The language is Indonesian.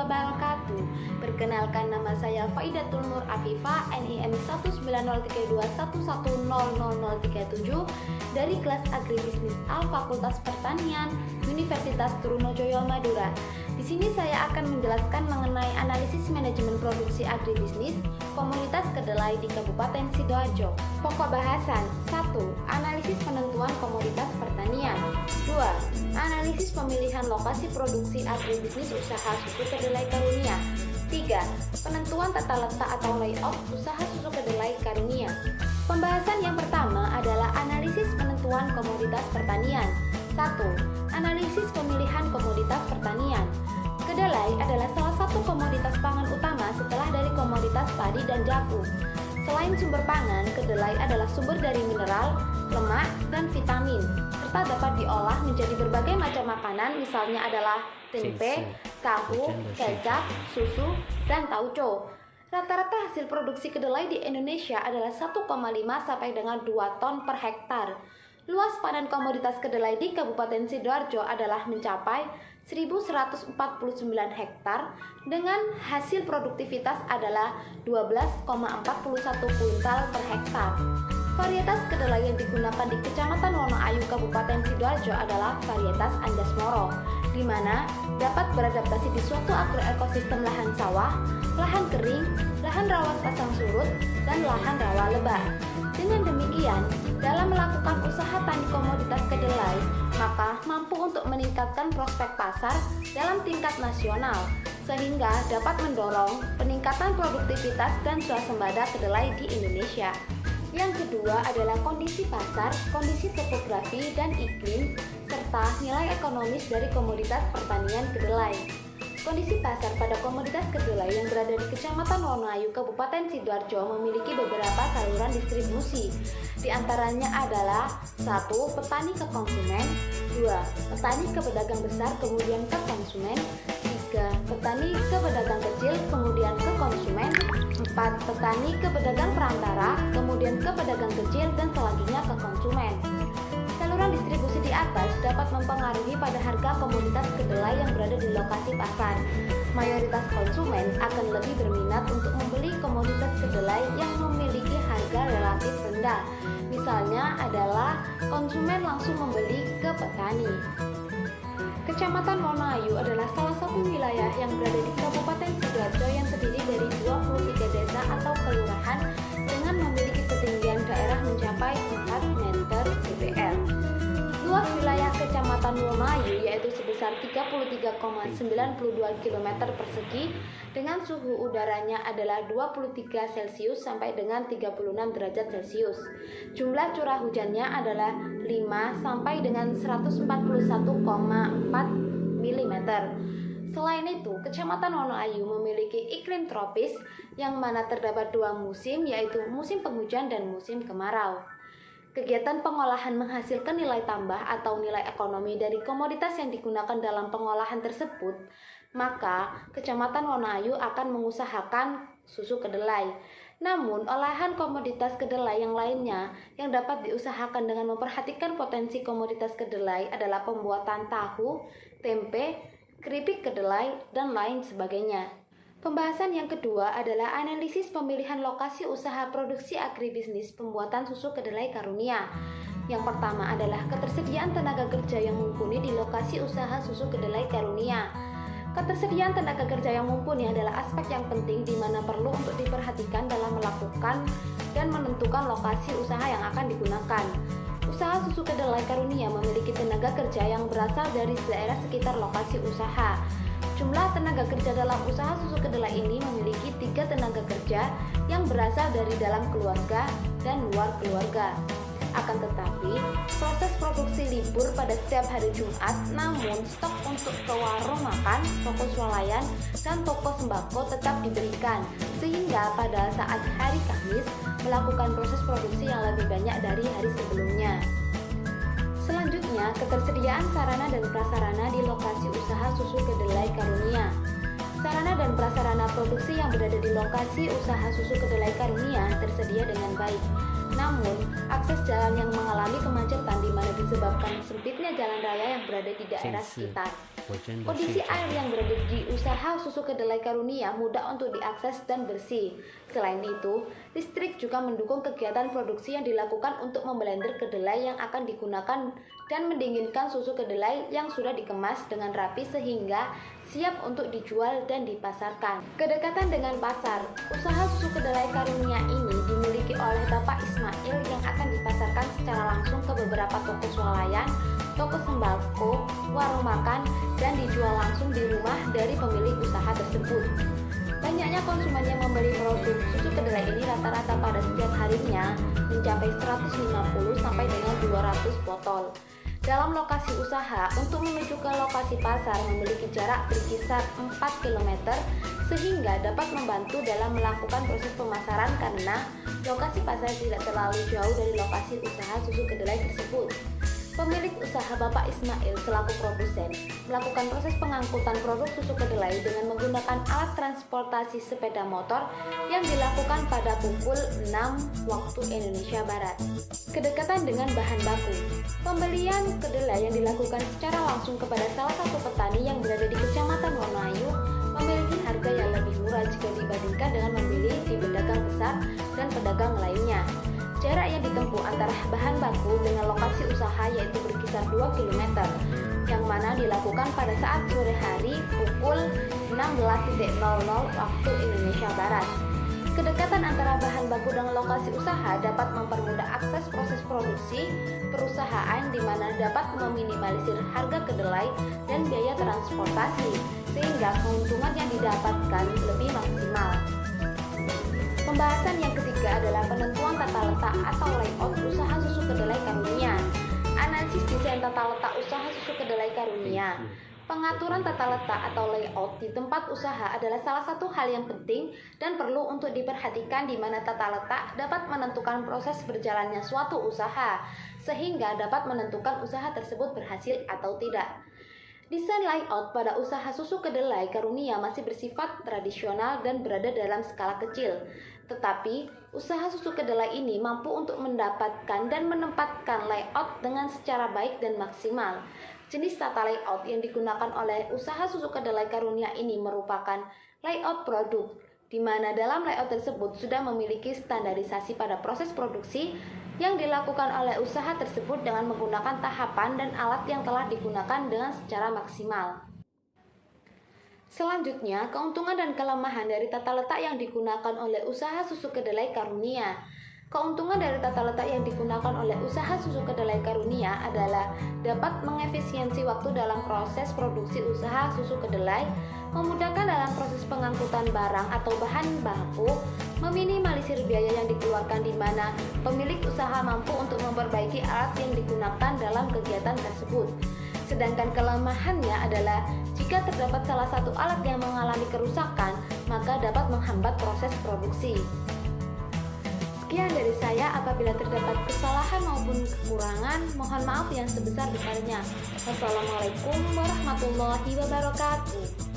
wabarakatuh. Perkenalkan, nama saya Faidatul Nur Afifah, NIM 1903211000037 dari kelas Agribisnis A Fakultas Pertanian Universitas Trunojoyo Madura. Di sini saya akan menjelaskan mengenai analisis manajemen produksi agribisnis komunitas kedelai di Kabupaten Sidoarjo. Pokok bahasan: 1. Analisis penentuan komoditas pertanian. 2. Analisis pemilihan lokasi produksi agribisnis usaha susu kedelai karunia. 3. Penentuan tata letak atau layout usaha susu kedelai karunia. Pembahasan yang pertama adalah analisis penentuan komoditas pertanian. 1. Analisis pemilihan komoditas pertanian. Kedelai adalah salah satu komoditas pangan utama setelah dari komoditas padi dan jagung. Selain sumber pangan, kedelai adalah sumber dari mineral, lemak, dan vitamin, serta dapat diolah menjadi berbagai macam makanan, misalnya adalah tempe, tahu, kecap, susu, dan tauco. Rata-rata hasil produksi kedelai di Indonesia adalah 1,5 sampai dengan 2 ton per hektar. Luas panen komoditas kedelai di Kabupaten Sidoarjo adalah mencapai 1.149 hektar dengan hasil produktivitas adalah 12,41 kuintal per hektar. Varietas kedelai yang digunakan di Kecamatan Wonoayu, Kabupaten Sidoarjo adalah varietas Anjas Moro, di mana dapat beradaptasi di suatu agroekosistem lahan sawah, lahan kering, lahan rawa pasang surut, dan lahan rawa lebar. Dengan demikian, dalam melakukan usaha tani komoditas kedelai, maka mampu untuk meningkatkan prospek pasar dalam tingkat nasional, sehingga dapat mendorong peningkatan produktivitas dan swasembada kedelai di Indonesia. Yang kedua adalah kondisi pasar, kondisi topografi dan iklim, serta nilai ekonomis dari komoditas pertanian kedelai. Kondisi pasar pada komoditas kedelai yang berada di Kecamatan Wonoayu, Kabupaten Sidoarjo memiliki beberapa saluran distribusi. Di antaranya adalah 1. Petani ke konsumen, 2. Petani ke pedagang besar kemudian ke konsumen, 3. Petani ke pedagang kecil kemudian ke konsumen, 4. Petani ke pedagang perantara kemudian ke pedagang kecil dan selanjutnya ke konsumen. Saluran distribusi di atas dapat mempengaruhi pada harga komoditas kedelai yang berada di lokasi pasar. Mayoritas konsumen akan lebih berminat untuk membeli komoditas kedelai yang memiliki harga relatif rendah. Misalnya adalah konsumen langsung membeli ke petani. Kecamatan Wonoayu adalah salah satu wilayah yang berada di Kabupaten Sidoarjo yang terdiri dari 23 desa atau kelurahan dengan memiliki ketinggian daerah mencapai 4 meter dpl. Luas wilayah Kecamatan Wonoayu yaitu sebesar 33,92 km persegi dengan suhu udaranya adalah 23 Celcius sampai dengan 36 derajat Celcius. Jumlah curah hujannya adalah 5 sampai dengan 141,4 mm. Selain itu, Kecamatan Wonoayu memiliki iklim tropis yang mana terdapat 2 musim, yaitu musim penghujan dan musim kemarau. Kegiatan pengolahan menghasilkan nilai tambah atau nilai ekonomi dari komoditas yang digunakan dalam pengolahan tersebut, maka Kecamatan Wonoayu akan mengusahakan susu kedelai. Namun, olahan komoditas kedelai yang lainnya yang dapat diusahakan dengan memperhatikan potensi komoditas kedelai adalah pembuatan tahu, tempe, keripik kedelai, dan lain sebagainya. Pembahasan yang kedua adalah analisis pemilihan lokasi usaha produksi agribisnis pembuatan susu kedelai karunia. Yang pertama adalah ketersediaan tenaga kerja yang mumpuni di lokasi usaha susu kedelai karunia. Ketersediaan tenaga kerja yang mumpuni adalah aspek yang penting di mana perlu untuk diperhatikan dalam melakukan dan menentukan lokasi usaha yang akan digunakan. Usaha susu kedelai karunia memiliki tenaga kerja yang berasal dari daerah sekitar lokasi usaha. Jumlah tenaga kerja dalam usaha susu kedelai ini memiliki 3 tenaga kerja yang berasal dari dalam keluarga dan luar keluarga. Akan tetapi, proses produksi libur pada setiap hari Jumat, namun stok untuk ke warung makan, toko swalayan, dan toko sembako tetap diberikan, sehingga pada saat hari Kamis melakukan proses produksi yang lebih banyak dari hari sebelumnya. Selanjutnya, ketersediaan sarana dan prasarana di lokasi usaha susu kedelai karunia. Sarana dan prasarana produksi yang berada di lokasi usaha susu kedelai karunia tersedia dengan baik. Namun, akses jalan yang mengalami kemacetan di mana disebabkan sempitnya jalan raya yang berada di daerah sekitar. Kondisi air yang berada di usaha susu kedelai Karunia mudah untuk diakses dan bersih. Selain itu, listrik juga mendukung kegiatan produksi yang dilakukan untuk memblender kedelai yang akan digunakan dan mendinginkan susu kedelai yang sudah dikemas dengan rapi sehingga siap untuk dijual dan dipasarkan. Kedekatan dengan pasar, usaha susu kedelai Karunia ini dimiliki oleh Bapak Ismail yang akan dipasarkan secara langsung ke beberapa toko swalayan, toko sembako, warung makan, dan dijual langsung di rumah dari pemilik usaha tersebut. Banyaknya konsumen yang membeli produk susu kedelai ini rata-rata pada setiap harinya mencapai 150 sampai dengan 200 botol. Dalam lokasi usaha, untuk menuju ke lokasi pasar memiliki jarak berkisar 4 km sehingga dapat membantu dalam melakukan proses pemasaran karena lokasi pasar tidak terlalu jauh dari lokasi usaha susu kedelai tersebut. Pemilik usaha Bapak Ismail selaku produsen melakukan proses pengangkutan produk susu kedelai dengan menggunakan alat transportasi sepeda motor yang dilakukan pada pukul 6 waktu Indonesia Barat. Kedekatan dengan bahan baku. Pembelian kedelai yang dilakukan secara langsung kepada salah satu petani yang berada di Kecamatan Wonoayu memiliki harga yang lebih murah jika dibandingkan dengan membeli di pedagang besar dan pedagang lainnya. Jarak yang ditempuh antara bahan baku dengan lokasi usaha yaitu berkisar 2 km, yang mana dilakukan pada saat sore hari pukul 16.00 waktu Indonesia Barat. Kedekatan antara bahan baku dan lokasi usaha dapat mempermudah akses proses produksi perusahaan di mana dapat meminimalisir harga kedelai dan biaya transportasi, sehingga keuntungan yang didapatkan lebih maksimal. Pembahasan yang ketiga adalah penentuan tata letak atau layout usaha susu kedelai Karunia. Analisis desain tata letak usaha susu kedelai Karunia. Pengaturan tata letak atau layout di tempat usaha adalah salah satu hal yang penting dan perlu untuk diperhatikan di mana tata letak dapat menentukan proses berjalannya suatu usaha, sehingga dapat menentukan usaha tersebut berhasil atau tidak. Desain layout pada usaha susu kedelai Karunia masih bersifat tradisional dan berada dalam skala kecil. Tetapi, usaha susu kedelai ini mampu untuk mendapatkan dan menempatkan layout dengan secara baik dan maksimal. Jenis tata layout yang digunakan oleh usaha susu kedelai Karunia ini merupakan layout produk, di mana dalam layout tersebut sudah memiliki standarisasi pada proses produksi yang dilakukan oleh usaha tersebut dengan menggunakan tahapan dan alat yang telah digunakan dengan secara maksimal. Selanjutnya, keuntungan dan kelemahan dari tata letak yang digunakan oleh usaha susu kedelai Karunia. Keuntungan dari tata letak yang digunakan oleh usaha susu kedelai Karunia adalah dapat mengefisiensi waktu dalam proses produksi usaha susu kedelai, memudahkan dalam proses pengangkutan barang atau bahan baku, meminimalisir biaya yang dikeluarkan di mana pemilik usaha mampu untuk memperbaiki alat yang digunakan dalam kegiatan tersebut. Sedangkan kelemahannya adalah jika terdapat salah satu alat yang mengalami kerusakan, maka dapat menghambat proses produksi. Sekian dari saya, apabila terdapat kesalahan maupun kekurangan, mohon maaf yang sebesar-besarnya. Wassalamualaikum warahmatullahi wabarakatuh.